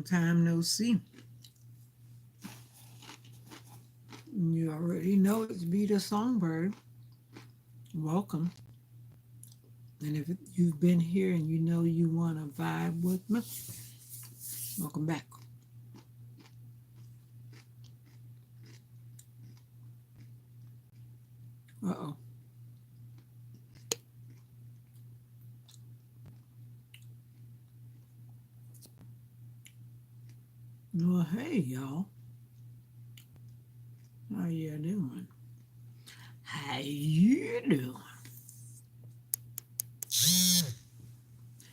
time no see. You already know it's Veda-Song Bird. Welcome. And if you've been here and you know you want to vibe with me, welcome back. Uh-oh. Well, hey, y'all. How you doing? How you doing?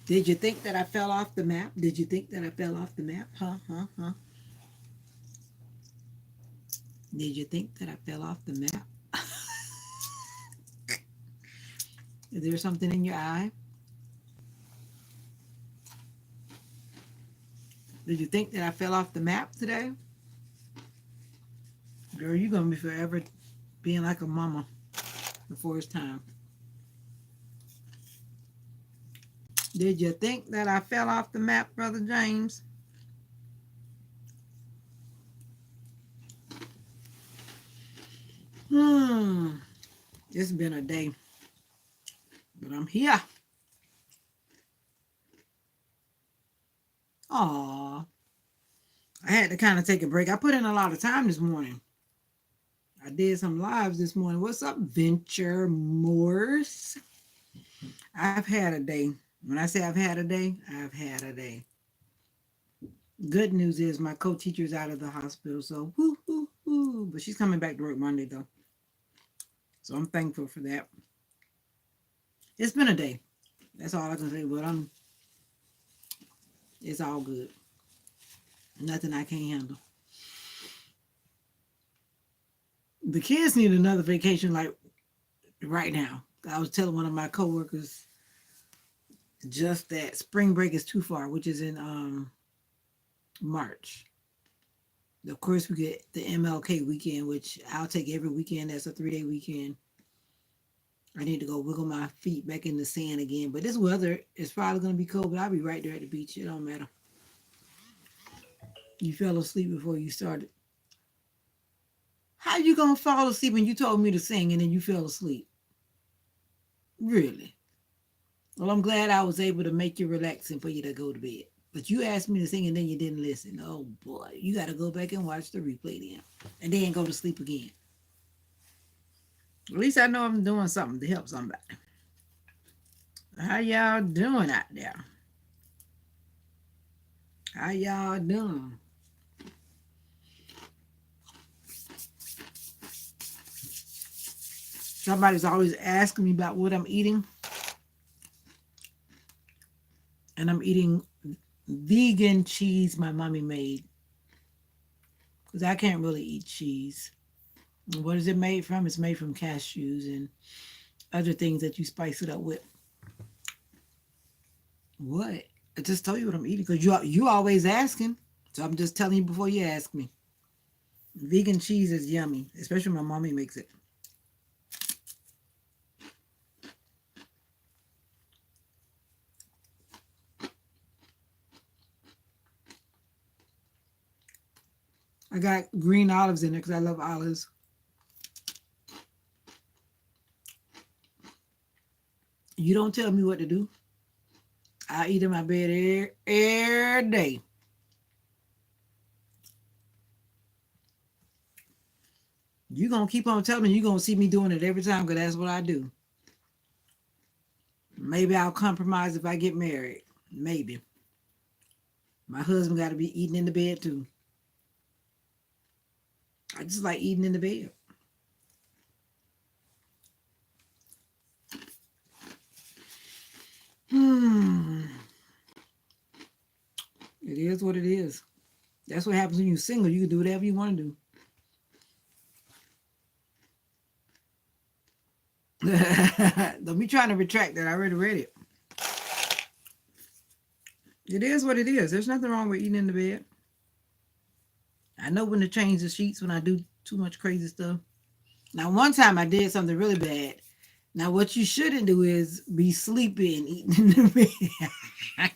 Did you think that I fell off the map? Did you think that I fell off the map? Huh? Did you think that I fell off the map? Is there something in your eye? Did you think that I fell off the map today? Girl, you're going to be forever being like a mama before it's time. Did you think that I fell off the map, Brother James? It's been a day, but I'm here. Aw. I had to kind of take a break. I put in a lot of time this morning. I did some lives this morning. What's up, Venture Morse? I've had a day. When I say I've had a day, I've had a day. Good news is my co-teacher's out of the hospital, so woo. But she's coming back to work Monday, though. So I'm thankful for that. It's been a day. That's all I can say, but it's all good. Nothing I can't handle. The kids need another vacation like right now. I was telling one of my coworkers just that spring break is too far, which is in March. Of course, we get the MLK weekend, which I'll take every weekend. That's a 3-day weekend. I need to go wiggle my feet back in the sand again. But this weather is probably going to be cold, but I'll be right there at the beach. It don't matter. You fell asleep before you started. How you going to fall asleep when you told me to sing and then you fell asleep? Really? Well, I'm glad I was able to make you relaxing for you to go to bed. But you asked me to sing and then you didn't listen. Oh, boy. You got to go back and watch the replay then. And then go to sleep again. At least I know I'm doing something to help somebody. How y'all doing out there? How y'all doing? Somebody's always asking me about what I'm eating. And I'm eating vegan cheese my mommy made. Because I can't really eat cheese. What is it made from? It's made from cashews and other things that you spice it up with. What? I just told you what I'm eating because you always asking. So I'm just telling you before you ask me. Vegan cheese is yummy, especially when my mommy makes it. I got green olives in there because I love olives. You don't tell me what to do. I eat in my bed every day. You're going to keep on telling me you're going to see me doing it every time because that's what I do. Maybe I'll compromise if I get married. Maybe. My husband got to be eating in the bed too. I just like eating in the bed. It is what it is. That's what happens when you're single. You can do whatever you want to do. Don't be trying to retract that. I already read it. It is what it is. There's nothing wrong with eating in the bed. I know when to change the sheets when I do too much crazy stuff. Now, one time I did something really bad. Now, what you shouldn't do is be sleeping and eating in the bed.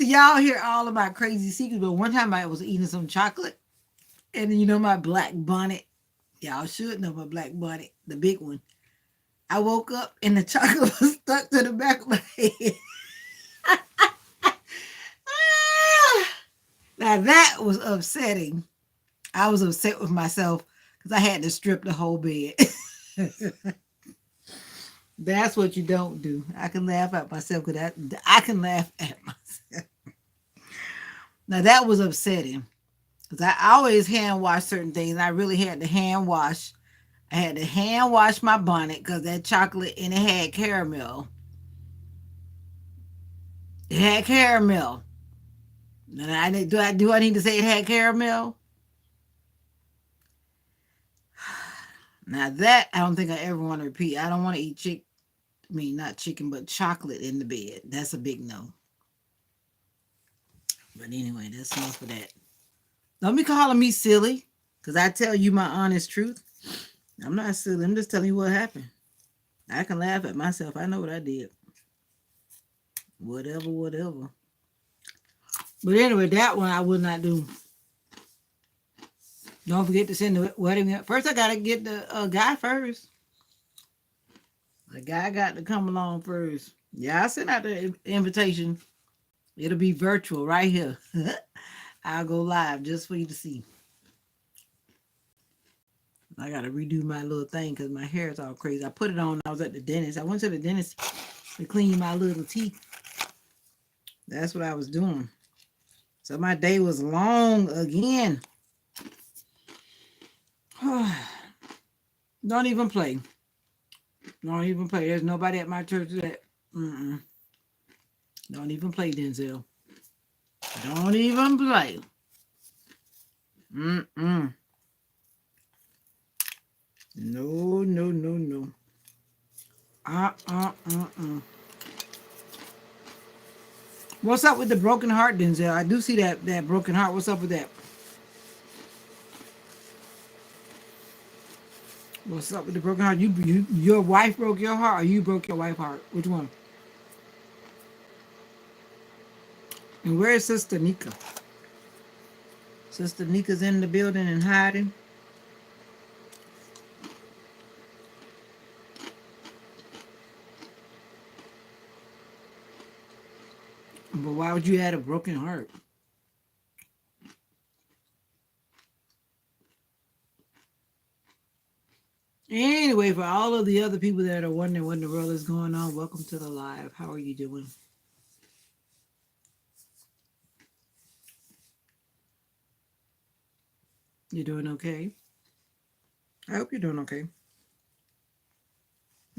See, y'all hear all of my crazy secrets, but one time I was eating some chocolate, and you know my black bonnet. Y'all should know my black bonnet, the big one. I woke up and the chocolate was stuck to the back of my head. Now that was upsetting. I was upset with myself because I had to strip the whole bed. That's what you don't do. I can laugh at myself because I can laugh at myself. Now that was upsetting because I always hand wash certain things. I really had to hand wash. I had to hand wash my bonnet because that chocolate and it had caramel. It had caramel. And do I need to say it had caramel? Now that I don't think I ever want to repeat. I don't want to eat not chicken, but chocolate in the bed. That's a big no. But anyway, that's enough for that. Don't be calling me silly, because I tell you my honest truth. I'm not silly. I'm just telling you what happened. I can laugh at myself. I know what I did. Whatever. But anyway, that one I will not do. Don't forget to send the wedding. First, I got to get the guy first. The guy got to come along first. Yeah, I sent out the invitation. It'll be virtual right here. I'll go live just for you to see. I got to redo my little thing because my hair is all crazy. I put it on when I was at the dentist. I went to the dentist to clean my little teeth. That's what I was doing. So my day was long again. Don't even play. Don't even play. There's nobody at my church that. Don't even play, Denzel. Don't even play. No. What's up with the broken heart, Denzel? I do see that broken heart. What's up with that? What's up with the broken heart? Your wife broke your heart, or you broke your wife's heart? Which one? And where is Sister Nika? Sister Nika's in the building and hiding. But why would you add a broken heart? Anyway, for all of the other people that are wondering what in the world is going on, welcome to the live. How are you doing? You doing okay? I hope you're doing okay.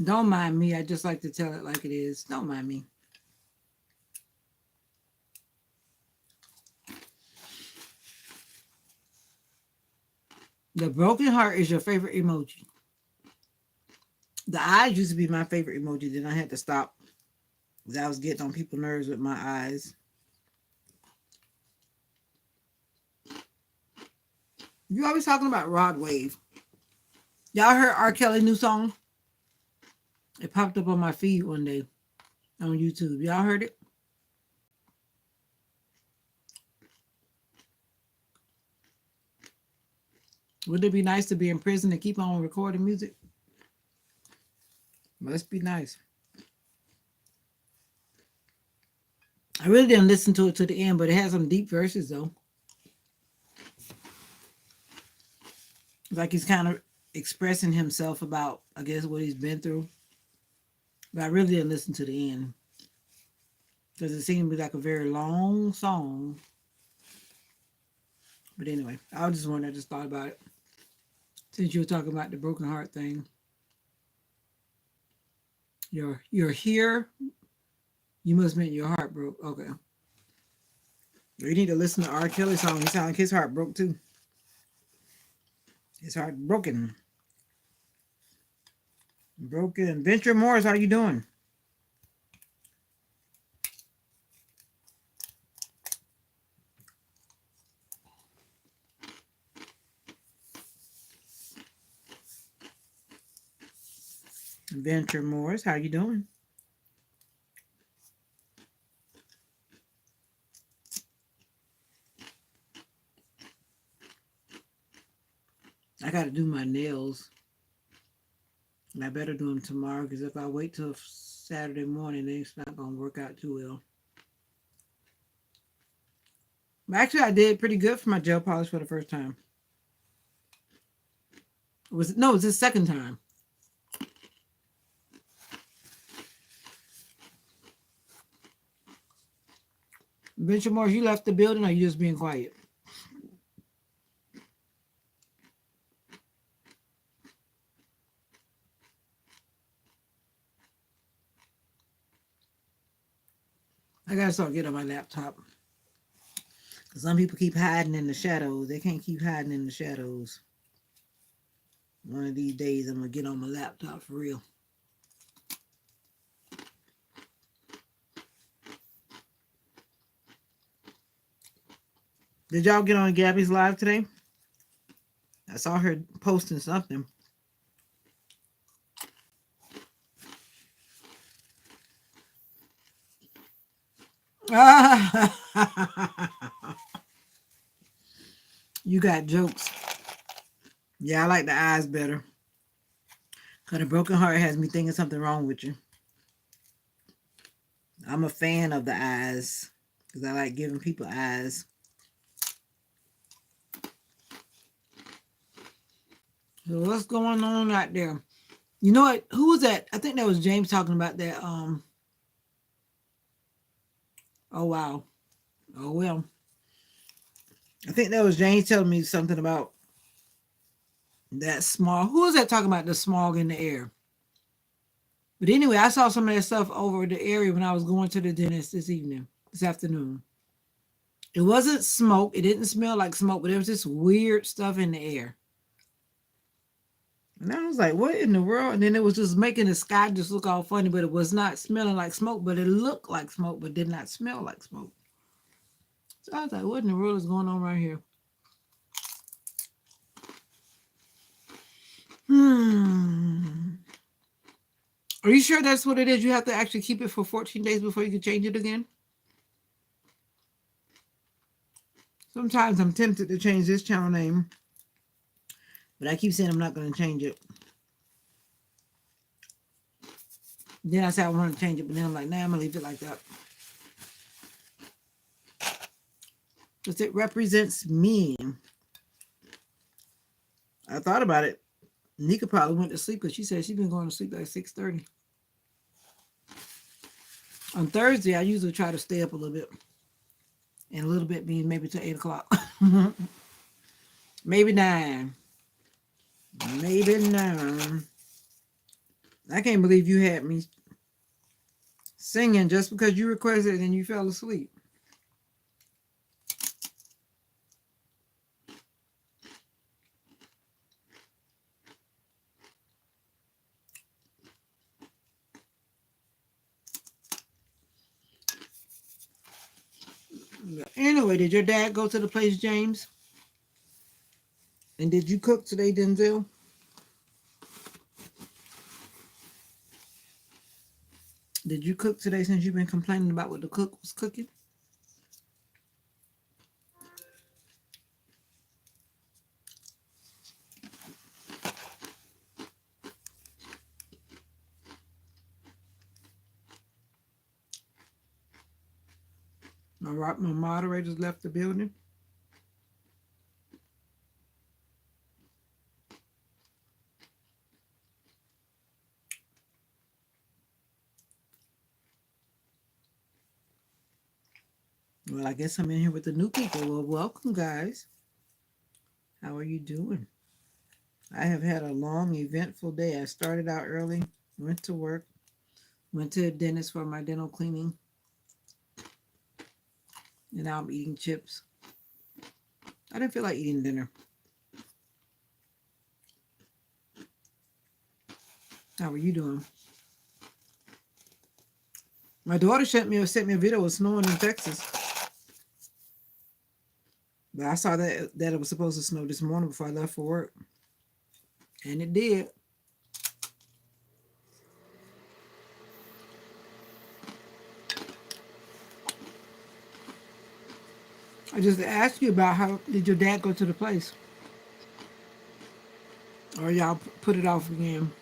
Don't mind me. I just like to tell it like it is. Don't mind me. The broken heart is your favorite emoji. The eyes used to be my favorite emoji. Then I had to stop because I was getting on people's nerves with my eyes. You always talking about Rod Wave. Y'all heard R. Kelly's new song? It popped up on my feed one day on YouTube. Y'all heard it? Would it be nice to be in prison and keep on recording music? Must be nice. I really didn't listen to it to the end, but it has some deep verses though. Like he's kind of expressing himself about, I guess, what he's been through. But I really didn't listen to the end because it seemed to be like a very long song. But anyway, I was just wondering, I just thought about it. Since you were talking about the broken heart thing. You're here. You must mean your heart broke. Okay. You need to listen to R. Kelly song. He sounds like his heart broke too. His heart broken. Broken. Venture Morris, how you doing? Venture Morris, how you doing? I got to do my nails. And I better do them tomorrow because if I wait till Saturday morning, then it's not going to work out too well. But actually, I did pretty good for my gel polish for the first time. It was the second time. Venture Morris, you left the building or you just being quiet? I gotta start getting on my laptop. Some people keep hiding in the shadows. They can't keep hiding in the shadows. One of these days, I'm gonna get on my laptop for real. Did y'all get on Gabby's live today? I saw her posting something. You got jokes. Yeah, I like the eyes better. Because a broken heart has me thinking something wrong with you. I'm a fan of the eyes. Because I like giving people eyes. So what's going on out there? You know what? Who was that? I think that was James talking about that. Oh, wow. Oh, well. I think that was James telling me something about that smog. Who was that talking about the smog in the air? But anyway, I saw some of that stuff over the area when I was going to the dentist this afternoon. It wasn't smoke. It didn't smell like smoke, but there was this weird stuff in the air. And I was like, what in the world? And then it was just making the sky just look all funny, but it was not smelling like smoke, but it looked like smoke, but did not smell like smoke. So I was like, what in the world is going on right here? Are you sure that's what it is? You have to actually keep it for 14 days before you can change it again? Sometimes I'm tempted to change this channel name, but I keep saying I'm not going to change it. Then I said I want to change it, but then I'm like, nah, I'm going to leave it like that. Because it represents me. I thought about it. Nika probably went to sleep because she said she's been going to sleep like 6:30. On Thursday, I usually try to stay up a little bit. And a little bit means maybe to 8 o'clock. Maybe 9. Maybe 9. I can't believe you had me singing just because you requested and you fell asleep. Anyway, did your dad go to the place, James? And did you cook today, Denzel? Did you cook today since you've been complaining about what the cook was cooking? My moderators left the building. Well, I guess I'm in here with the new people. Well, welcome, guys. How are you doing? I have had a long, eventful day. I started out early, went to work, went to the dentist for my dental cleaning, and now I'm eating chips. I didn't feel like eating dinner. How are you doing? My daughter sent me a video of snowing in Texas. But I saw that it was supposed to snow this morning before I left for work. And it did. I just asked you about how did your dad go to the place? Or y'all put it off again.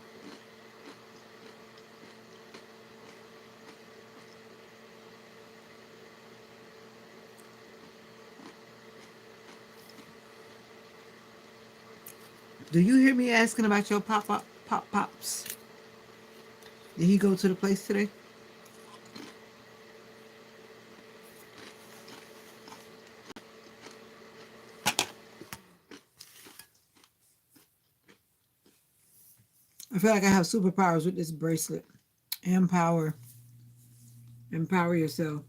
Do you hear me asking about your pops? Did he go to the place today? I feel like I have superpowers with this bracelet. Empower. Empower yourself.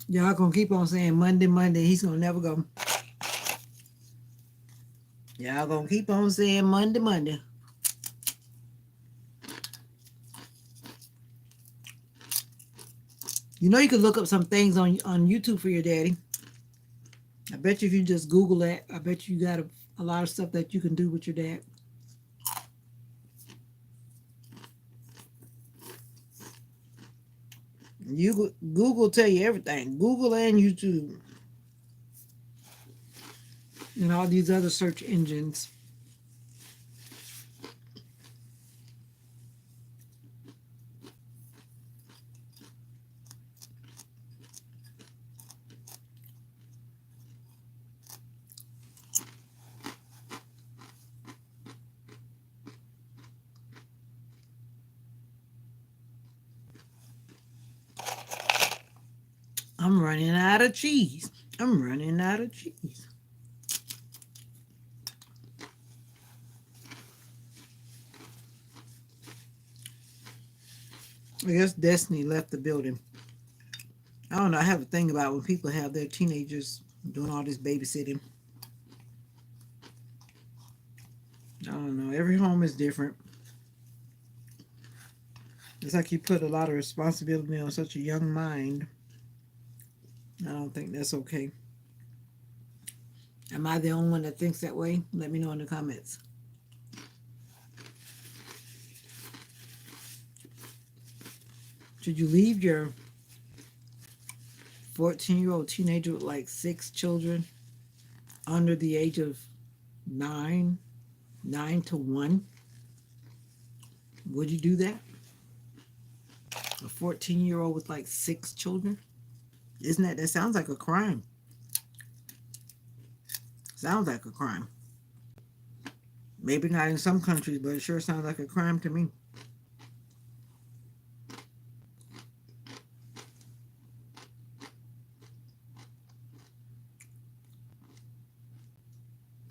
Y'all gonna keep on saying Monday, Monday. He's gonna never go. Y'all gonna keep on saying Monday, Monday. You know you can look up some things on YouTube for your daddy. I bet you if you just Google that, I bet you got a lot of stuff that you can do with your dad. You Google tell you everything. Google and YouTube and all these other search engines. I'm running out of cheese. I'm running out of cheese. I guess Destiny left the building. I don't know. I have a thing about when people have their teenagers doing all this babysitting. I don't know. Every home is different. It's like you put a lot of responsibility on such a young mind. I don't think that's okay. Am I the only one that thinks that way? Let me know in the comments. Should you leave your 14-year-old teenager with like 6 children under the age of 9 to 1? Would you do that? A 14-year-old with like 6 children? That sounds like a crime. Sounds like a crime. Maybe not in some countries, but it sure sounds like a crime to me.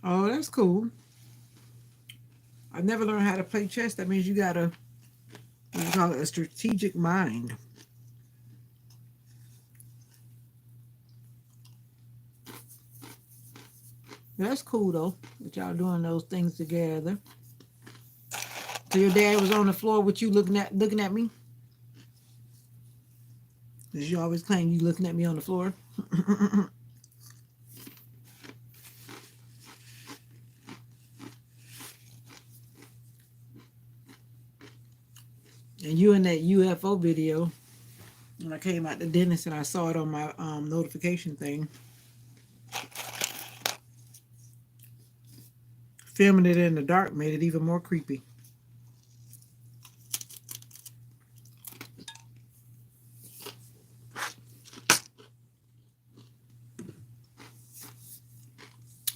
Oh, that's cool. I've never learned how to play chess. That means you got what you call it, a strategic mind. That's cool though, that y'all doing those things together. So your dad was on the floor with you looking at me? Because you always claim you looking at me on the floor. And you in that UFO video, when I came out the dentist and I saw it on my notification thing. Filming it in the dark made it even more creepy.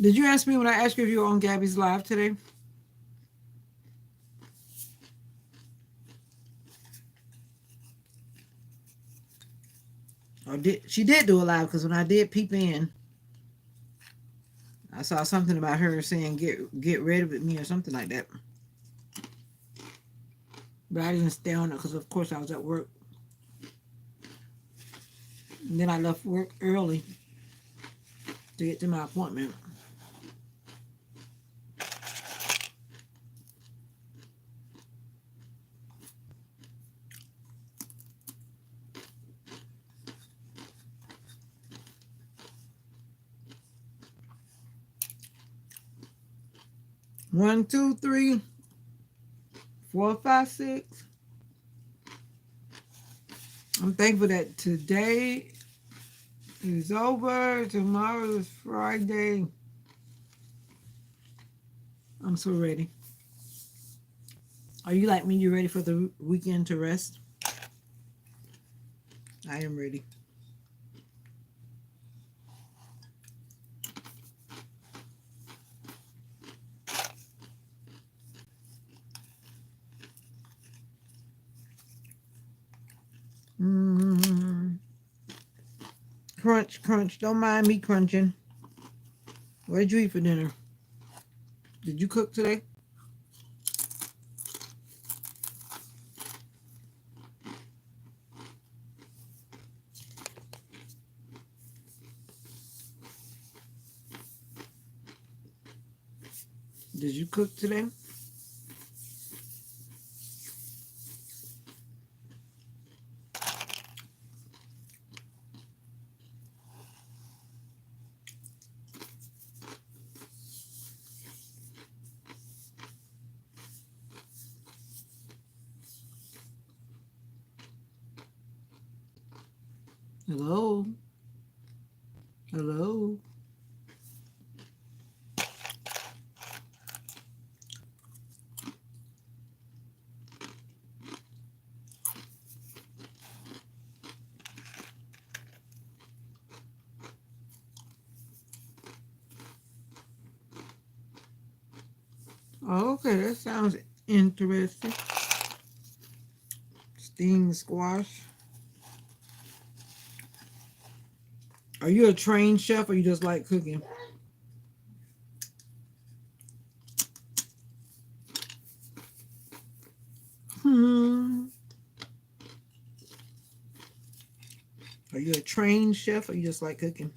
Did you ask me when I asked you if you were on Gabby's live today? Or she did do a live, because when I did peep in, I saw something about her saying get ready with me or something like that. But I didn't stay on it because of course I was at work. And then I left work early to get to my appointment. One, two, three, 4, 5, 6. I'm thankful that today is over. Tomorrow is Friday. I'm so ready. Are you like me? You ready for the weekend to rest? I am ready. Mm. Crunch, crunch. Don't mind me crunching. What did you eat for dinner? Did you cook today? Did you cook today? Hello? Hello? Oh, okay, that sounds interesting. Steamed squash. Are you a trained chef or you just like cooking? Hmm. Are you a trained chef or you just like cooking?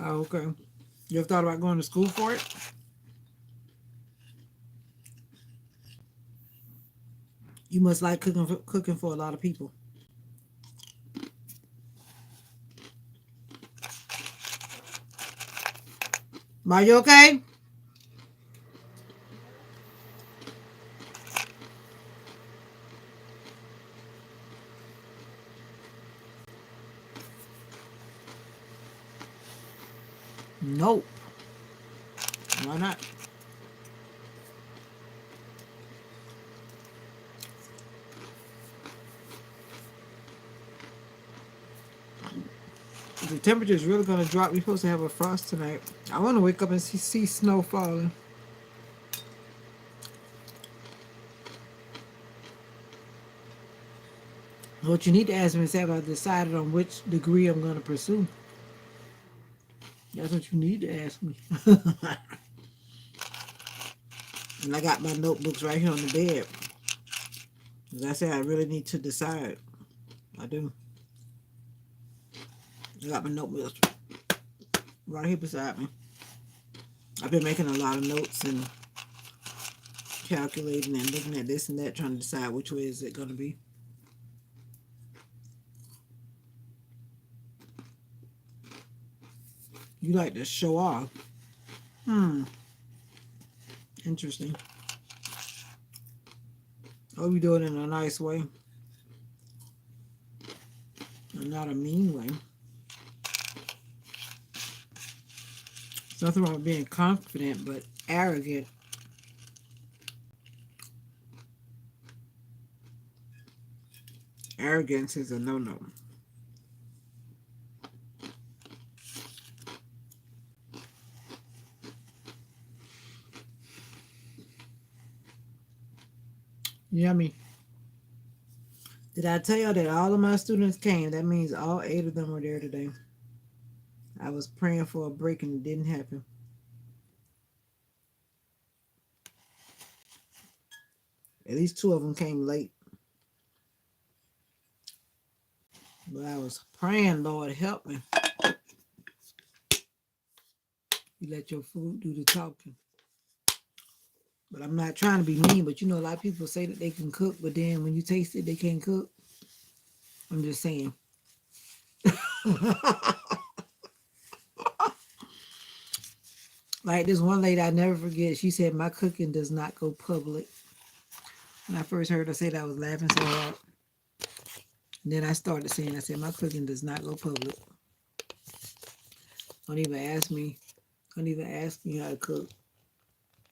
Oh, okay. You ever thought about going to school for it? You must like cooking for a lot of people. Are you okay? Nope. Why not? The temperature is really going to drop. We're supposed to have a frost tonight. I want to wake up and see snow falling. What you need to ask me is have I decided on which degree I'm going to pursue? That's what you need to ask me. And I got my notebooks right here on the bed. As I said, I really need to decide. I do. I got my notebooks right here beside me. I've been making a lot of notes and calculating and looking at this and that, trying to decide which way is it going to be. You like to show off. Hmm. Interesting. Oh, you do it in a nice way. And not a mean way. There's nothing wrong with being confident, but arrogant. Arrogance is a no-no. Yummy. Did I tell you that all of my students came? That means all 8 of them were there today. I was praying for a break and it didn't happen. At least 2 of them came late. But I was praying, Lord, help me. You let your food do the talking. But I'm not trying to be mean, but you know, a lot of people say that they can cook, but then when you taste it, they can't cook. I'm just saying. Like this one lady I never forget, she said, "My cooking does not go public." When I first heard her say that, I was laughing so hard. And then I started saying, I said, "My cooking does not go public. Don't even ask me. Don't even ask me how to cook.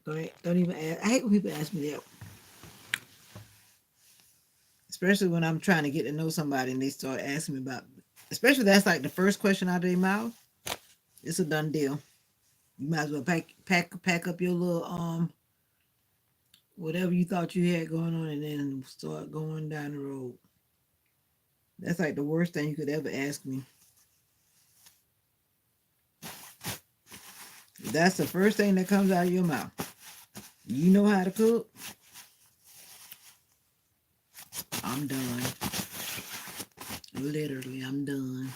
Don't even ask. I hate when people ask me that. Especially when I'm trying to get to know somebody and they start asking me about, especially that's like the first question out of their mouth. It's a done deal. You might as well pack up your little whatever you thought you had going on and then start going down the road. That's like the worst thing you could ever ask me. If that's the first thing that comes out of your mouth. You know how to cook? I'm done. Literally, I'm done.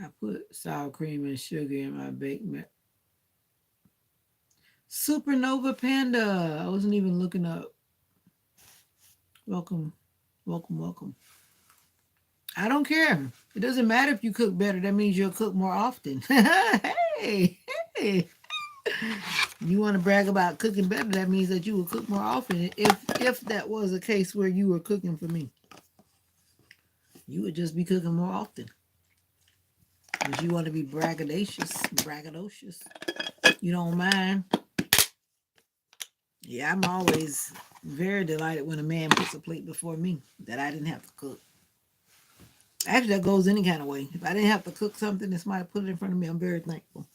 I put sour cream and sugar in my baked Supernova Panda. I wasn't even looking up. Welcome, welcome, welcome. I don't care. It doesn't matter if you cook better. That means you'll cook more often. Hey, hey. You want to brag about cooking better? That means that you will cook more often. If that was a case where you were cooking for me, you would just be cooking more often. If you want to be braggadocious, you don't mind. Yeah, I'm always very delighted when a man puts a plate before me that I didn't have to cook. Actually, that goes any kind of way. If I didn't have to cook something and somebody put it in front of me, I'm very thankful.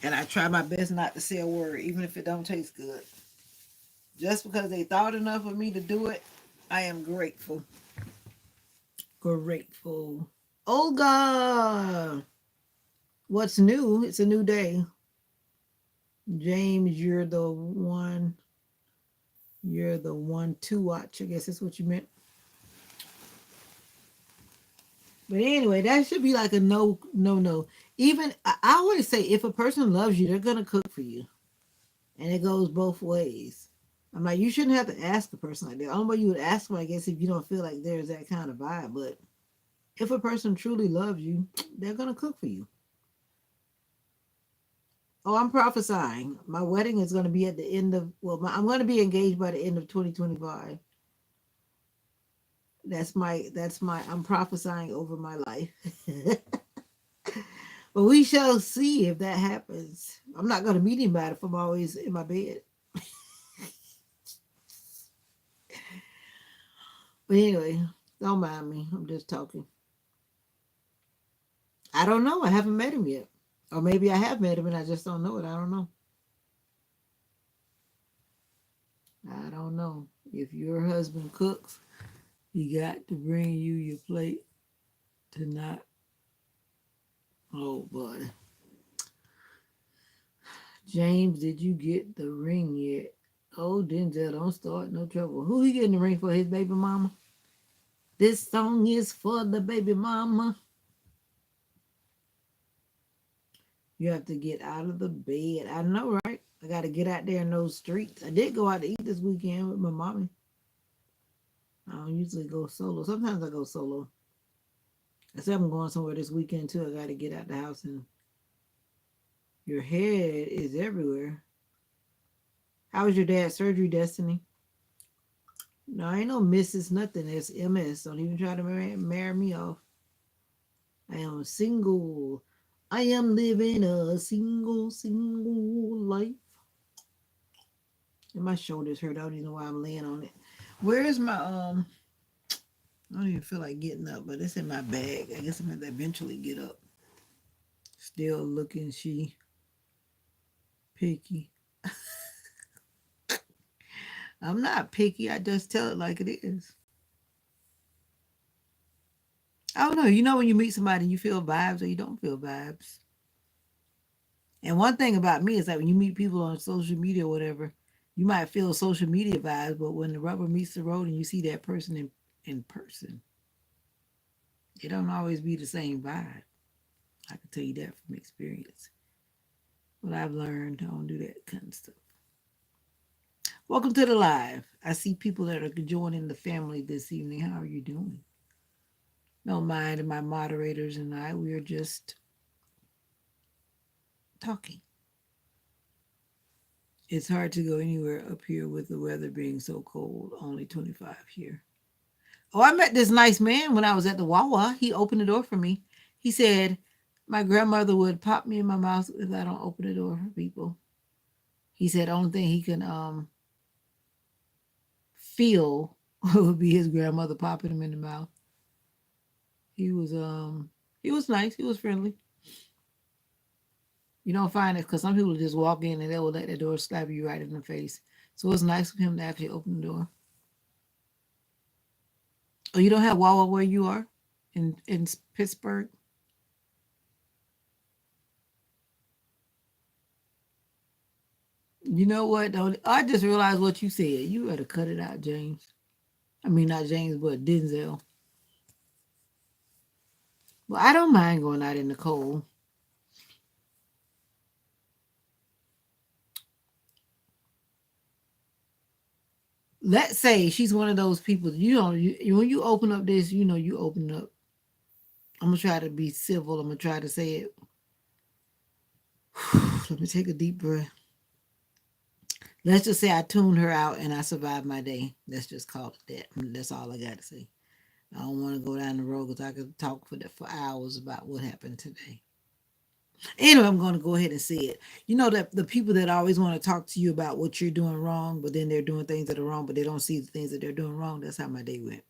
And I try my best not to say a word, even if it don't taste good. Just because they thought enough of me to do it, I am grateful. Grateful. Olga! What's new? It's a new day. James, you're the one. You're the one to watch. I guess that's what you meant. But anyway, that should be like a no. Even I always say if a person loves you, they're gonna cook for you. And it goes both ways. I'm like, you shouldn't have to ask a person like that. The only way you would ask them, I guess, if you don't feel like there's that kind of vibe. But if a person truly loves you, they're gonna cook for you. Oh, I'm prophesying. My wedding is going to be at the end of, I'm going to be engaged by the end of 2025. I'm prophesying over my life. But we shall see if that happens. I'm not going to meet anybody if I'm always in my bed. But anyway, don't mind me. I'm just talking. I don't know. I haven't met him yet. Or maybe I have met him and I just don't know it. I don't know. I don't know. If your husband cooks, he got to bring you your plate to not. Oh boy. James, did you get the ring yet? Oh, Denzel, don't start no trouble. Who he getting the ring for? His baby mama? This song is for the baby mama. You have to get out of the bed. I know, right? I got to get out there in those streets. I did go out to eat this weekend with my mommy. I don't usually go solo. Sometimes I go solo. I said I'm going somewhere this weekend too. I got to get out the house and your head is everywhere. How was your dad's surgery, Destiny? No, I ain't no Mrs. Nothing. It's MS. Don't even try to marry me off. I am single. I am living a single life. And my shoulders hurt. I don't even know why I'm laying on it. Where is my I don't even feel like getting up, but it's in my bag. I guess I'm gonna eventually get up. Still looking picky. I'm not picky. I just tell it like it is. I don't know. You know when you meet somebody you feel vibes or you don't feel vibes. And one thing about me is that when you meet people on social media or whatever, you might feel social media vibes, but when the rubber meets the road and you see that person in person, it don't always be the same vibe. I can tell you that from experience. But I've learned I don't do that kind of stuff. Welcome to the live. I see people that are joining the family this evening. How are you doing? No mind, and my moderators and I, we are just talking. It's hard to go anywhere up here with the weather being so cold. Only 25 here. Oh, I met this nice man when I was at the Wawa. He opened the door for me. He said, my grandmother would pop me in my mouth if I don't open the door for people. He said the only thing he can feel would be his grandmother popping him in the mouth. He was he was nice. He was friendly. You don't find it because some people just walk in and they will let the door slap you right in the face. So it's nice of him to actually open the door. Oh, you don't have Wawa where you are in Pittsburgh? You know what? Though? I just realized what you said. You better cut it out, James. I mean, not James, but Denzel. Well, I don't mind going out in the cold. Let's say she's one of those people. When you open up this, you open up. I'm gonna try to be civil. I'm gonna try to say it. Let me take a deep breath. Let's just say I tuned her out and I survived my day. Let's just call it that. That's all I got to say. I don't want to go down the road because I could talk for hours about what happened today. Anyway, I'm going to go ahead and say it. You know that the people that always want to talk to you about what you're doing wrong, but then they're doing things that are wrong, but they don't see the things that they're doing wrong. That's how my day went.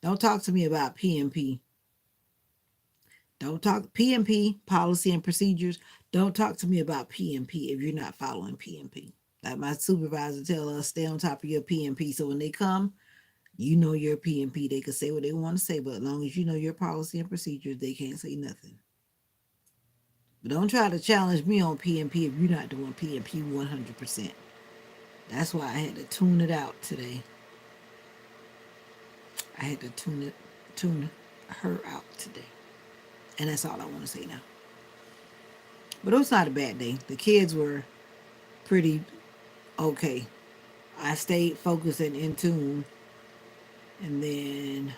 Don't talk to me about PMP. Don't talk PMP, policy and procedures. Don't talk to me about PMP if you're not following PMP. Like my supervisor tell us, stay on top of your PMP. So when they come, you know your PMP. They can say what they want to say, but as long as you know your policy and procedures, they can't say nothing. But don't try to challenge me on PMP if you're not doing PMP 100%. That's why I had to tune it out today. I had to tune her out today. And that's all I want to say now. But it was not a bad day. The kids were pretty okay. I stayed focused and in tune. And then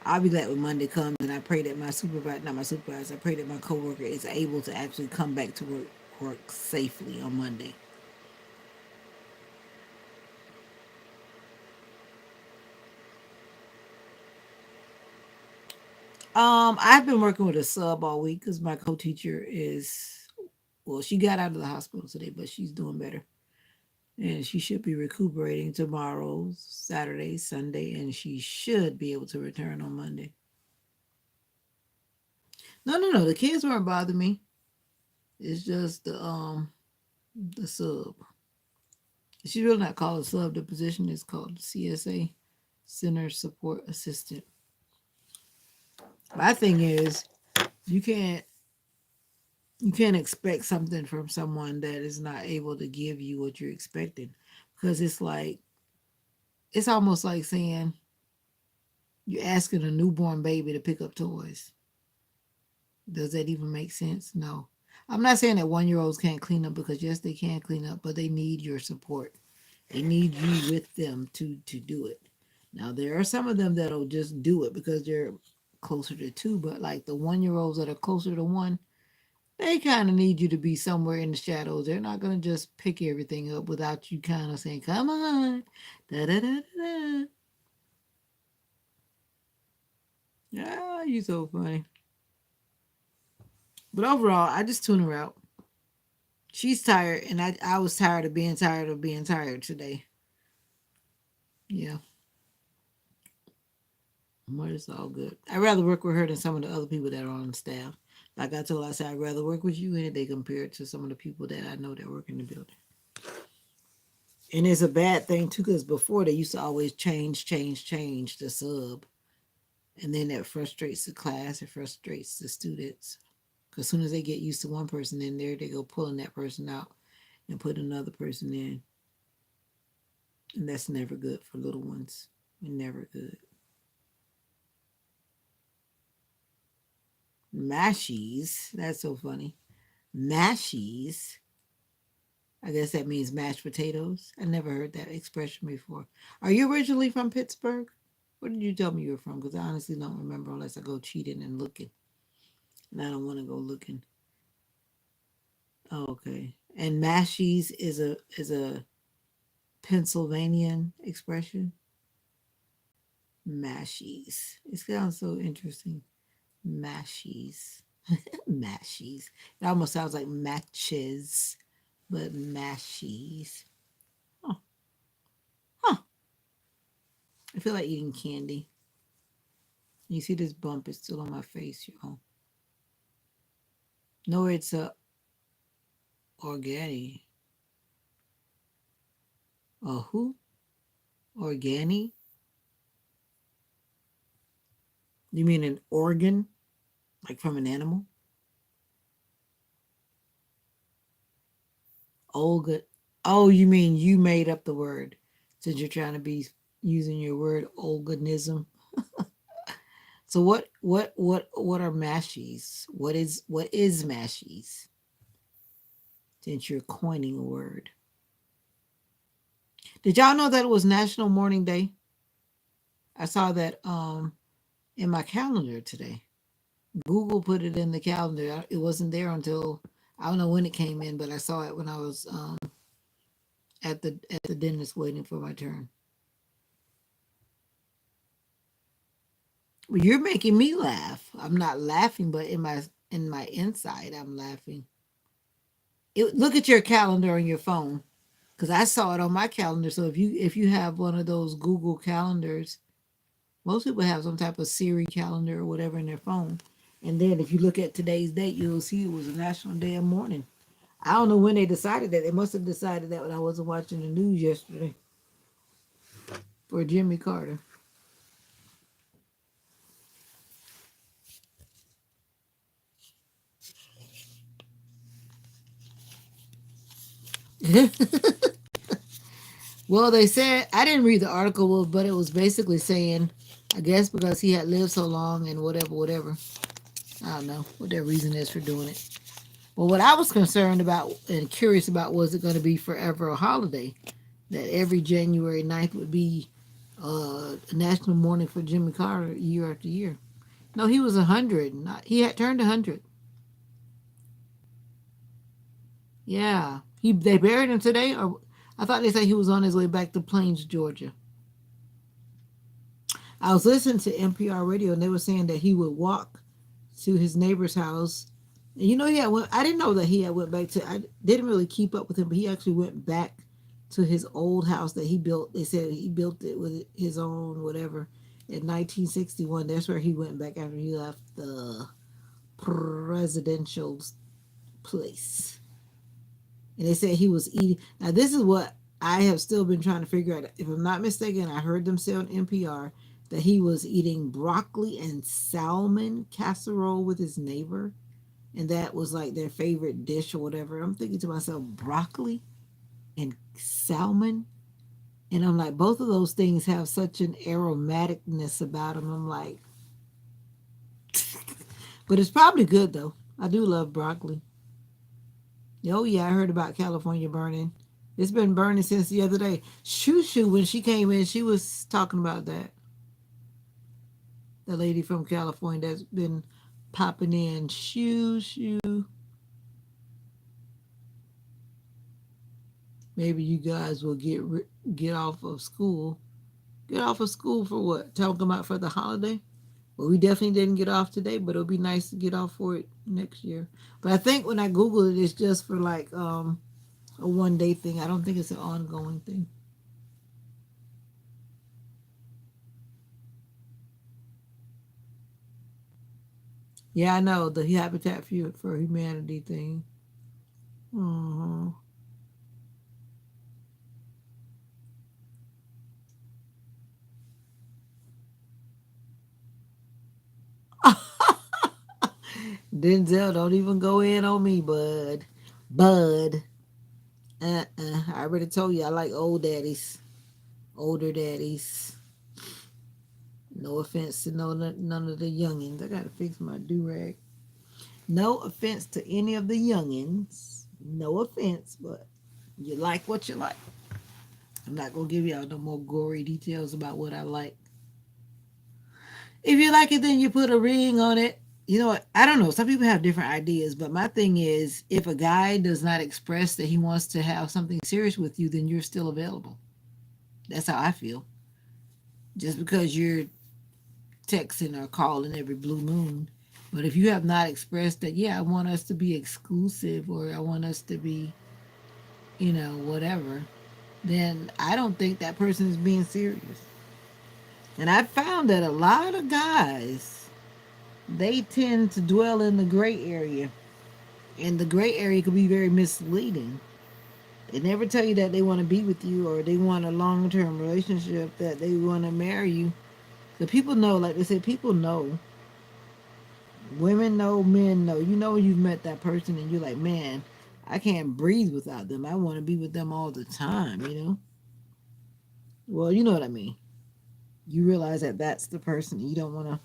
I'll be glad when Monday comes and I pray that my supervisor, not my supervisor, I pray that my coworker is able to actually come back to work safely on Monday. I've been working with a sub all week because my co-teacher she got out of the hospital today, but she's doing better. And she should be recuperating tomorrow, Saturday, Sunday, and she should be able to return on Monday. No. The kids weren't bothering me. It's just the sub. She's really not called a sub. The position is called CSA, Center Support Assistant. My thing is, you can't you can't expect something from someone that is not able to give you what you're expecting, because it's almost like saying you're asking a newborn baby to pick up toys. Does that even make sense? No. I'm not saying that 1-year-olds can't clean up, because yes, they can clean up, but they need your support. They need you with them to do it. Now there are some of them that'll just do it because they're closer to 2, but like the 1-year-olds that are closer to 1, they kind of need you to be somewhere in the shadows. They're not gonna just pick everything up without you kind of saying, "Come on, da da da da da." Ah, you so funny. But overall, I just tune her out. She's tired, and I was tired of being tired today. Yeah, but it's all good. I'd rather work with her than some of the other people that are on the staff. Like I told her, I said, I'd rather work with you any day compared to some of the people that I know that work in the building. And it's a bad thing too, because before they used to always change the sub. And then that frustrates the class, it frustrates the students. Because as soon as they get used to one person in there, they go pulling that person out and put another person in. And that's never good for little ones. Never good. Mashies. That's so funny. Mashies. I guess that means mashed potatoes. I never heard that expression before. Are you originally from Pittsburgh? Where did you tell me you were from? Because I honestly don't remember unless I go cheating and looking. And I don't want to go looking. Oh, okay. And mashies is a Pennsylvanian expression. Mashies. It sounds so interesting. Mashies. Mashies. It almost sounds like matches, but mashies. Huh. Huh. I feel like eating candy. You see this bump is still on my face, y'all. No, it's a organi. A who? Organi? You mean an organ? Like from an animal? Olga. Oh, you mean you made up the word since you're trying to be using your word organism. So what are mashies? What is mashies? Since you're coining a word. Did y'all know that it was National Morning Day? I saw that in my calendar today. Google put it in the calendar. It wasn't there until I don't know when it came in, but I saw it when I was at the dentist waiting for my turn. Well, you're making me laugh. I'm not laughing, but in my inside, I'm laughing. Look at your calendar on your phone because I saw it on my calendar. So if you have one of those Google calendars, most people have some type of Siri calendar or whatever in their phone. And then if you look at today's date, you'll see it was a National Day of Mourning. I don't know when they decided that. They must have decided that when I wasn't watching the news yesterday for Jimmy Carter. Well, they said I didn't read the article, but it was basically saying, I guess because he had lived so long and whatever, whatever. I don't know what their reason is for doing it. Well, what I was concerned about and curious about was it going to be forever a holiday that every January 9th would be a national mourning for Jimmy Carter year after year. No, he was 100. Not, he had turned 100. Yeah, they buried him today, or I thought they said he was on his way back to Plains, Georgia. I was listening to NPR radio, and they were saying that he would walk to his neighbor's house. And I didn't know that he had went back to. I didn't really keep up with him, but he actually went back to his old house that he built. They said he built it with his own whatever in 1961. That's where he went back after he left the presidential place. And they said he was eating. Now, this is what I have still been trying to figure out. If I'm not mistaken, I heard them say on NPR that he was eating broccoli and salmon casserole with his neighbor. And that was like their favorite dish or whatever. I'm thinking to myself, broccoli and salmon. And I'm like, both of those things have such an aromaticness about them. I'm like, but it's probably good though. I do love broccoli. Oh yeah, I heard about California burning. It's been burning since the other day. Shoo Shoo, when she came in, she was talking about that. The lady from California that's been popping in. Shoo Shoo. Maybe you guys will get off of school. Get off of school for what? Talking about for the holiday? Well, we definitely didn't get off today, but it'll be nice to get off for it next year. But I think when I Google it, it's just for like a 1 day thing. I don't think it's an ongoing thing. Yeah, I know the Habitat for Humanity thing. Uh-huh. Denzel, don't even go in on me, bud. Bud. I already told you I like old daddies. Older daddies. No offense to none of the youngins. I gotta fix my do rag. No offense to any of the youngins. No offense, but you like what you like. I'm not gonna give y'all no more gory details about what I like. If you like it, then you put a ring on it. You know what? I don't know. Some people have different ideas, but my thing is if a guy does not express that he wants to have something serious with you, then you're still available. That's how I feel. Just because you're texting or calling every blue moon. But if you have not expressed that, yeah, I want us to be exclusive or I want us to be, whatever, then I don't think that person is being serious. And I found that a lot of guys, they tend to dwell in the gray area. And the gray area could be very misleading. They never tell you that they want to be with you or they want a long term relationship, that they want to marry you. The people know, like they say, people know. Women know, men know. You know when you've met that person and you're like, man, I can't breathe without them. I want to be with them all the time. Well, you know what I mean. You realize that that's the person. You don't want to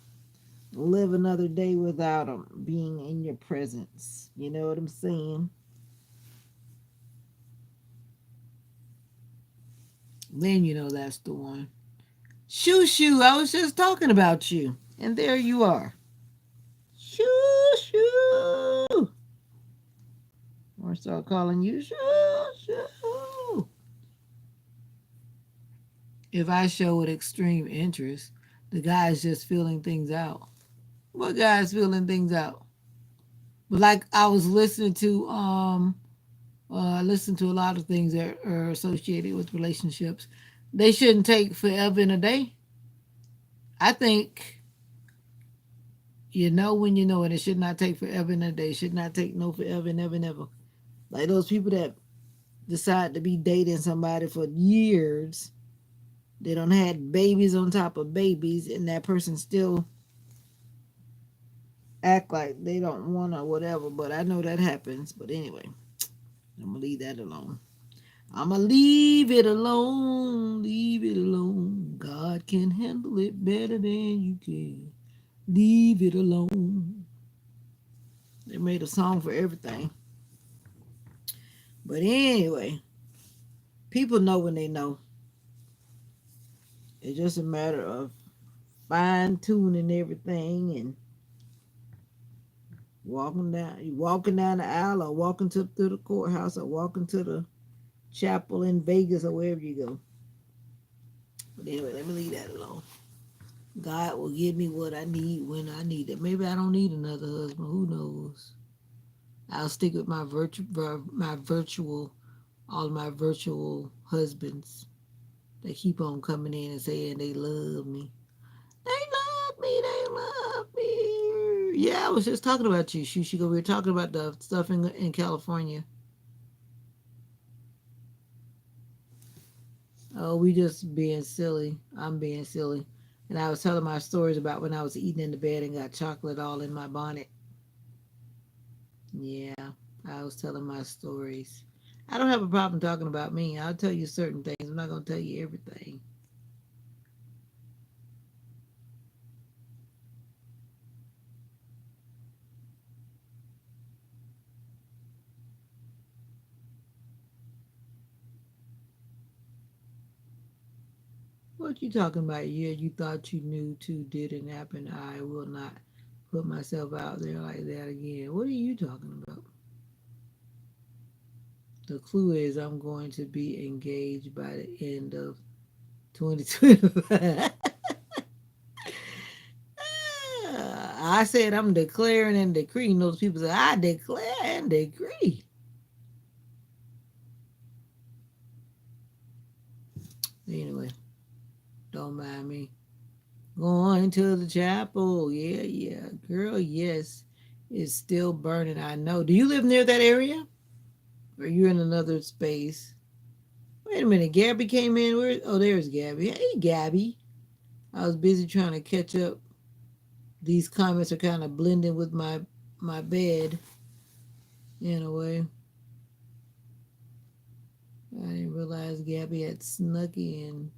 live another day without them being in your presence. You know what I'm saying? Then you know that's the one. Shoo shoo, I was just talking about you. And there you are. Shoo shoo. Or start calling you shoo shoo. If I showed extreme interest, the guy's just feeling things out. What guy's feeling things out? But like I was listening to I listen to a lot of things that are associated with relationships. They shouldn't take forever and a day. I think you know when you know it. It should not take forever and a day. It should not take no forever and ever and ever. Like those people that decide to be dating somebody for years. They don't had babies on top of babies, and that person still act like they don't want or whatever. But I know that happens. But anyway, I'm gonna leave that alone. I'm gonna leave it alone. Leave it alone. God can handle it better than you can. Leave it alone. They made a song for everything. But anyway, people know when they know. It's just a matter of fine tuning everything and walking down the aisle or walking through the courthouse or walking to the chapel in Vegas or wherever you go. But anyway, let me leave that alone. God will give me what I need when I need it. Maybe I don't need another husband. Who knows? I'll stick with all of my virtual husbands. They keep on coming in and saying they love me. They love me. They love me. Yeah, I was just talking about you, Shushiko. We were talking about the stuff in California. Oh, we just being silly. I'm being silly. And I was telling my stories about when I was eating in the bed and got chocolate all in my bonnet. Yeah, I was telling my stories. I don't have a problem talking about me. I'll tell you certain things. I'm not going to tell you everything. What you talking about? Yeah, you thought you knew too didn't happen. I will not put myself out there like that again. What are you talking about? The clue is I'm going to be engaged by the end of 2025. I said I'm declaring and decreeing. Those people say I declare and decree. Anyway, don't mind me. Going to the chapel. Yeah, yeah. Girl, yes. It's still burning. I know. Do you live near that area? Or you in another space? Wait a minute. Gabby came in. Where? Oh, there's Gabby. Hey, Gabby. I was busy trying to catch up. These comments are kind of blending with my bed in a way. I didn't realize Gabby had snuck in.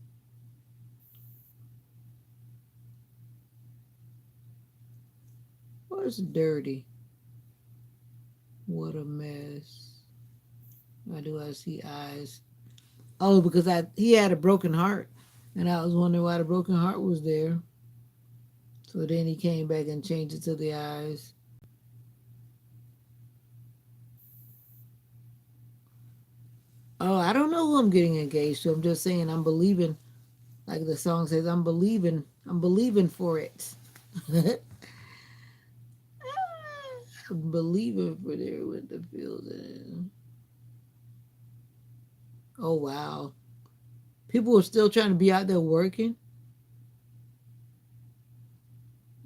What's dirty? why do I see eyes? Oh, because he had a broken heart, and I was wondering why the broken heart was there. So then he came back and changed it to the eyes. Oh, I don't know who I'm getting engaged to. I'm just saying I'm believing, like the song says, I'm believing for it. I'm believing for there with the field. Oh wow. People are still trying to be out there working.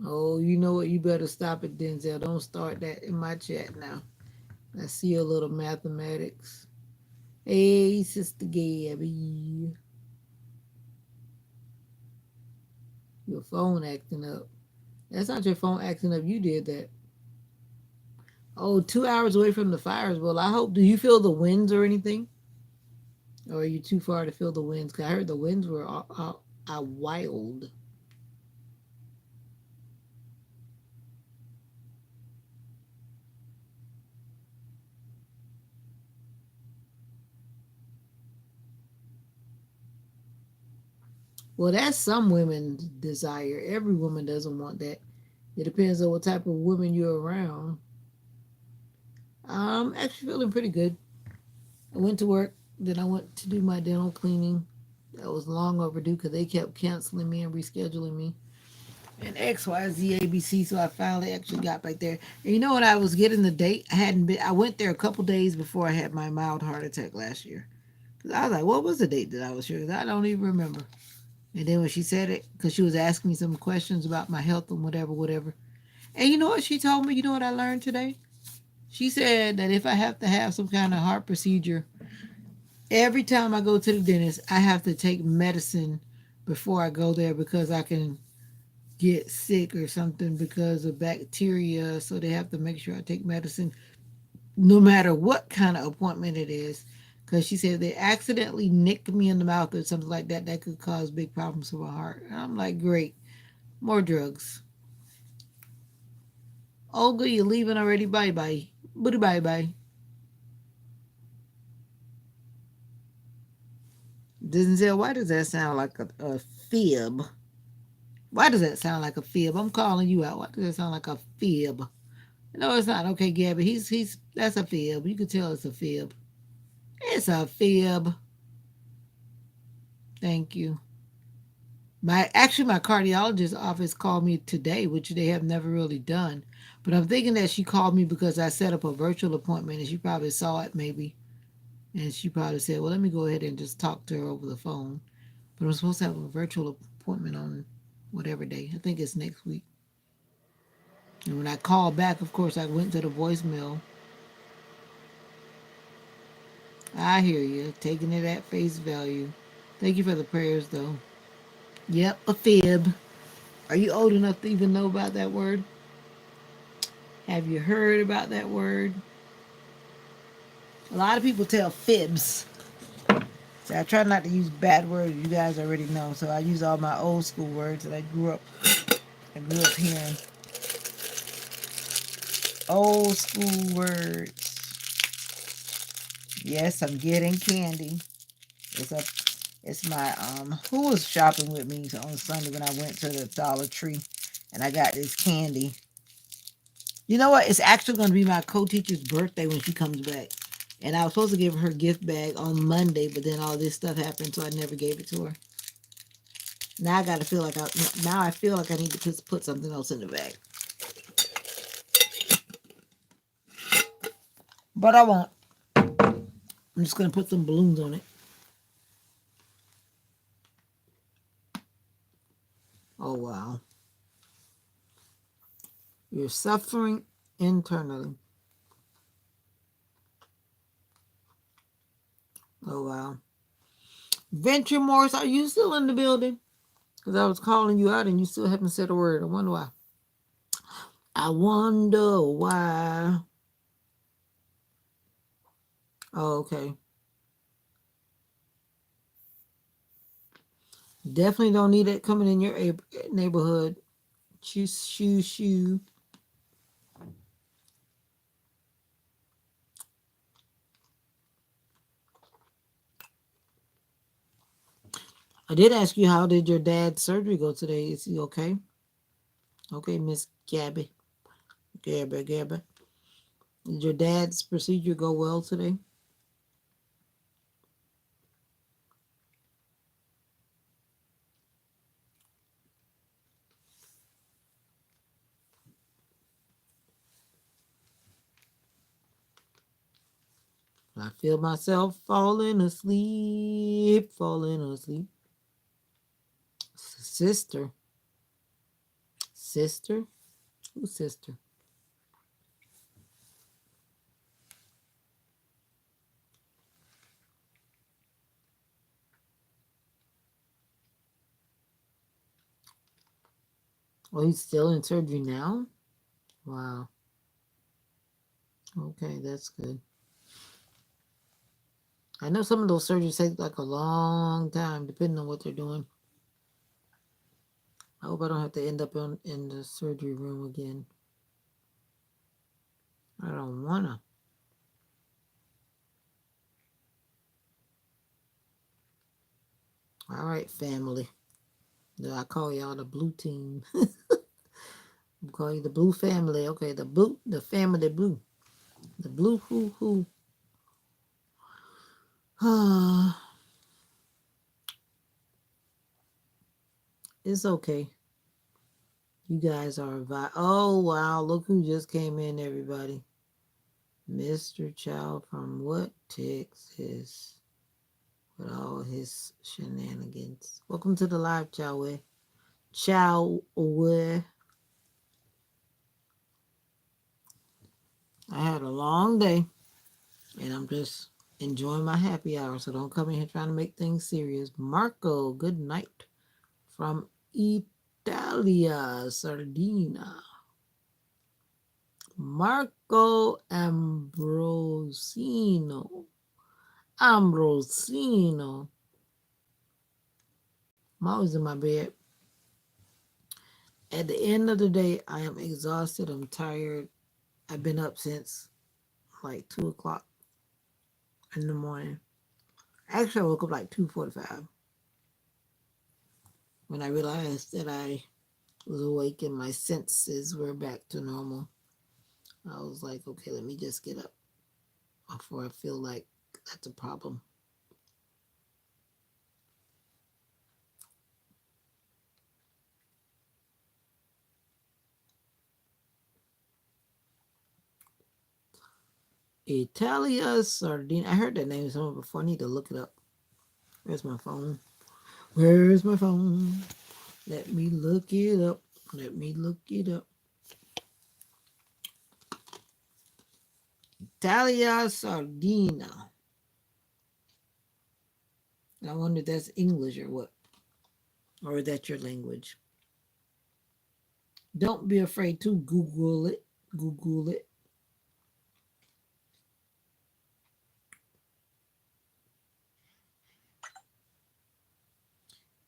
Oh, you know what? You better stop it, Denzel. Don't start that in my chat now. I see a little mathematics. Hey, Sister Gabby. Your phone acting up. That's not your phone acting up. You did that. Oh, 2 hours away from the fires. Well, I hope. Do you feel the winds or anything? Or are you too far to feel the winds? Because I heard the winds were wild. Well, that's some women's desire. Every woman doesn't want that. It depends on what type of woman you're around. I'm actually feeling pretty good. I went to work, then I went to do my dental cleaning. That was long overdue because they kept canceling me and rescheduling me. And XYZ ABC, so I finally actually got back there. And you know what? I was getting the date. I hadn't been. I went there a couple days before I had my mild heart attack last year. Cause I was like, what was the date that I was here? I don't even remember. And then when she said it, because she was asking me some questions about my health and whatever, whatever. And you know what she told me? You know what I learned today? She said that if I have to have some kind of heart procedure, every time I go to the dentist, I have to take medicine before I go there because I can get sick or something because of bacteria. So they have to make sure I take medicine no matter what kind of appointment it is. Because she said if they accidentally nick me in the mouth or something like that, that could cause big problems for my heart. And I'm like, great, more drugs. Olga, you're leaving already? Bye bye. Bye bye bye. Denzel, why does that sound like a fib? Why does that sound like a fib? I'm calling you out. Why does that sound like a fib? No, it's not. Okay, Gabby. He's that's a fib. You can tell it's a fib. It's a fib. Thank you. My cardiologist office called me today, which they have never really done. But I'm thinking that she called me because I set up a virtual appointment and she probably saw it maybe. And she probably said, well, let me go ahead and just talk to her over the phone. But I'm supposed to have a virtual appointment on whatever day. I think it's next week. And when I called back, of course, I went to the voicemail. I hear you, taking it at face value. Thank you for the prayers, though. Yep, a fib. Are you old enough to even know about that word? Have you heard about that word? A lot of people tell fibs. So I try not to use bad words you guys already know. So I use all my old school words that I grew up hearing. Old school words. Yes, I'm getting candy. It's a it's my who was shopping with me on Sunday when I went to the Dollar Tree and I got this candy. You know what? It's actually going to be my co-teacher's birthday when she comes back. And I was supposed to give her gift bag on Monday, but then all this stuff happened, so I never gave it to her. Now I feel like I need to put something else in the bag. But I won't. I'm just going to put some balloons on it. Oh wow. You're suffering internally. Oh wow. Venture Morris, are you still in the building? Because I was calling you out and you still haven't said a word. I wonder why. I wonder why. Oh, okay. Definitely don't need it coming in your neighborhood. Shoo, shoo, shoo. I did ask you, how did your dad's surgery go today? Is he okay? Okay, Miss Gabby. Gabby. Did your dad's procedure go well today? I feel myself falling asleep, falling asleep. Sister. Sister? Who's sister? Oh, he's still in surgery now? Wow. Okay, that's good. I know some of those surgeries take like a long time, depending on what they're doing. I hope I don't have to end up in the surgery room again. I don't wanna. All right, family. I call y'all the blue team. I call you the blue family. Okay, the family blue. The blue who. It's okay. You guys are oh wow, look who just came in, everybody. Mr. Chow from what? Texas. With all his shenanigans. Welcome to the live, Chow. Chow. I had a long day and I'm just enjoying my happy hour, so don't come in here trying to make things serious. Marco, good night from Italia, Sardinia. Marco Ambrosino. Ambrosino. I'm always in my bed. At the end of the day, I am exhausted. I'm tired. I've been up since like 2 o'clock in the morning. Actually, I woke up like 2:45 when I realized that I was awake and my senses were back to normal. I was like, okay, let me just get up before I feel like that's a problem. Italia Sardinia. I heard that name somewhere before. I need to look it up. Where's my phone? Where's my phone? Let me look it up. Let me look it up. Italia Sardina. I wonder if that's English or what. Or is that your language? Don't be afraid to Google it. Google it.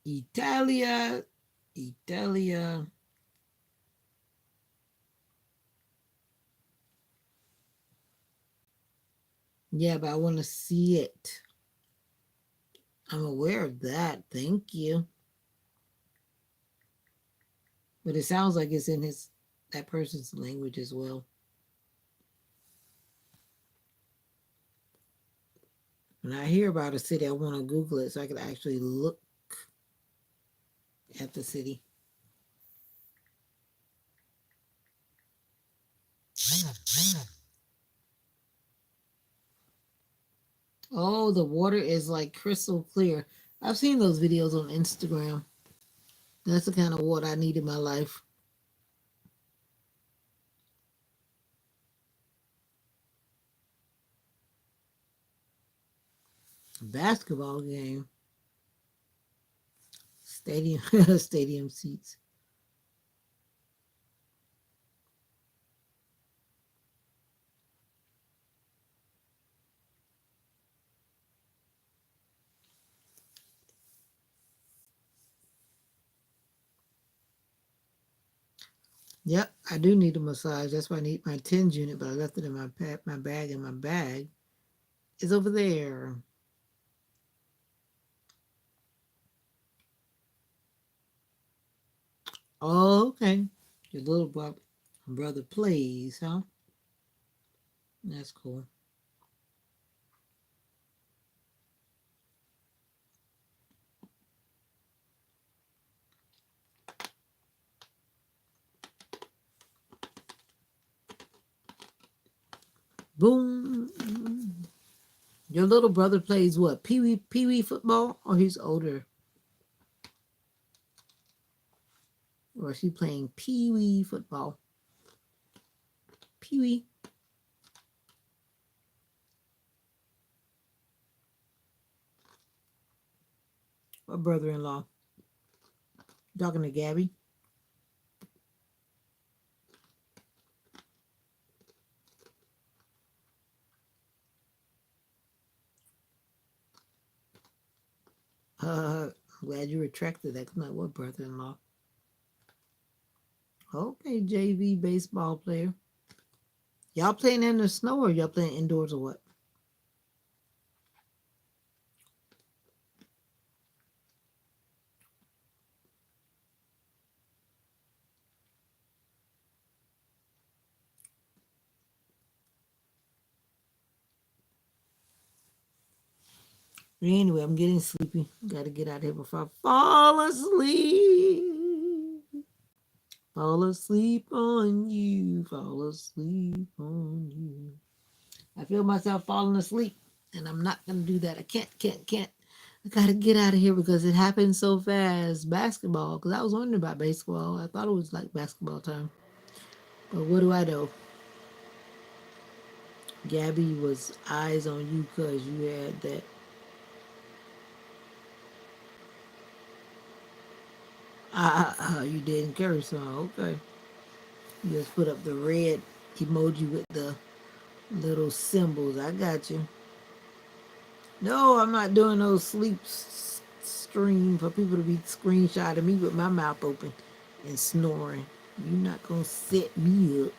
Italia. Italia. Yeah, but I want to see it. I'm aware of that. Thank you. But it sounds like it's in that person's language as well. When I hear about a city, I want to Google it so I can actually look at the city. Oh, the water is like crystal clear. I've seen those videos on Instagram. That's the kind of water I need in my life. Basketball game. Stadium stadium seats. Yep, I do need a massage. That's why I need my TENS unit, but I left it in my bag, and my bag is over there. Oh, okay. Your little brother plays, huh? That's cool. Boom. Your little brother plays what? Pee wee football, or he's older, or is he playing pee wee football? Pee wee. What brother-in-law? Talking to Gabby. Glad you retracted that. Not what brother-in-law? Okay, JV baseball player. Y'all playing in the snow or y'all playing indoors or what? Anyway, I'm getting sleepy. Gotta get out of here before I fall asleep. Fall asleep on you. Fall asleep on you. I feel myself falling asleep, and I'm not gonna do that. I can't. I gotta get out of here because it happened so fast. Basketball, because I was wondering about baseball. I thought it was like basketball time. But what do I know? Gabby was eyes on you because you had that. You didn't curse, so okay. You just put up the red emoji with the little symbols. I got you. No, I'm not doing no sleep stream for people to be screenshotting me with my mouth open and snoring. You're not gonna set me up.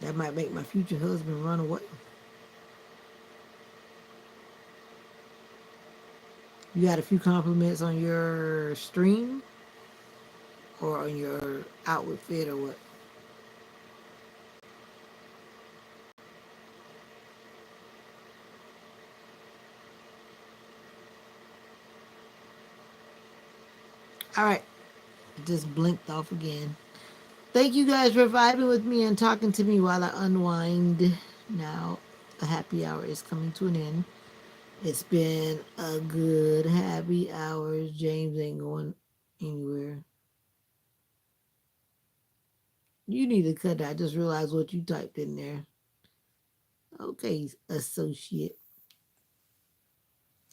That might make my future husband run away. You got a few compliments on your stream or on your outward fit or what? All right, just blinked off again. Thank you guys for vibing with me and talking to me while I unwind. Now, the happy hour is coming to an end. It's been a good happy hour. James ain't going anywhere. You need to cut that. I just realized what you typed in there. Okay, associate.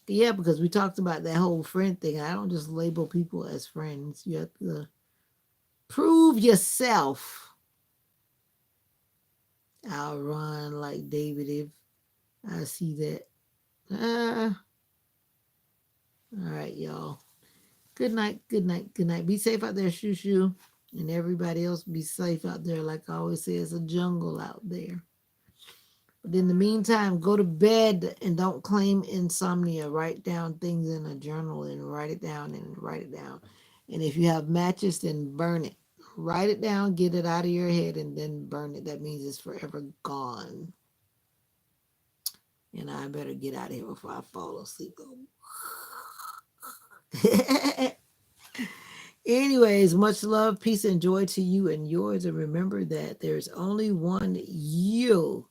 Yeah, because we talked about that whole friend thing. I don't just label people as friends. You have to prove yourself. I'll run like David if I see that. All right, y'all. Good night, good night, good night. Be safe out there, shoo shoo. And everybody else be safe out there. Like I always say, it's a jungle out there. But in the meantime, go to bed and don't claim insomnia. Write down things in a journal and write it down and write it down. And if you have matches, then burn it. Write it down, get it out of your head, and then burn it. That means it's forever gone. And I better get out of here before I fall asleep. Anyways, much love, peace, and joy to you and yours. And remember that there's only one you.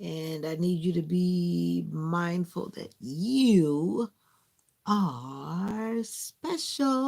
And I need you to be mindful that you are special.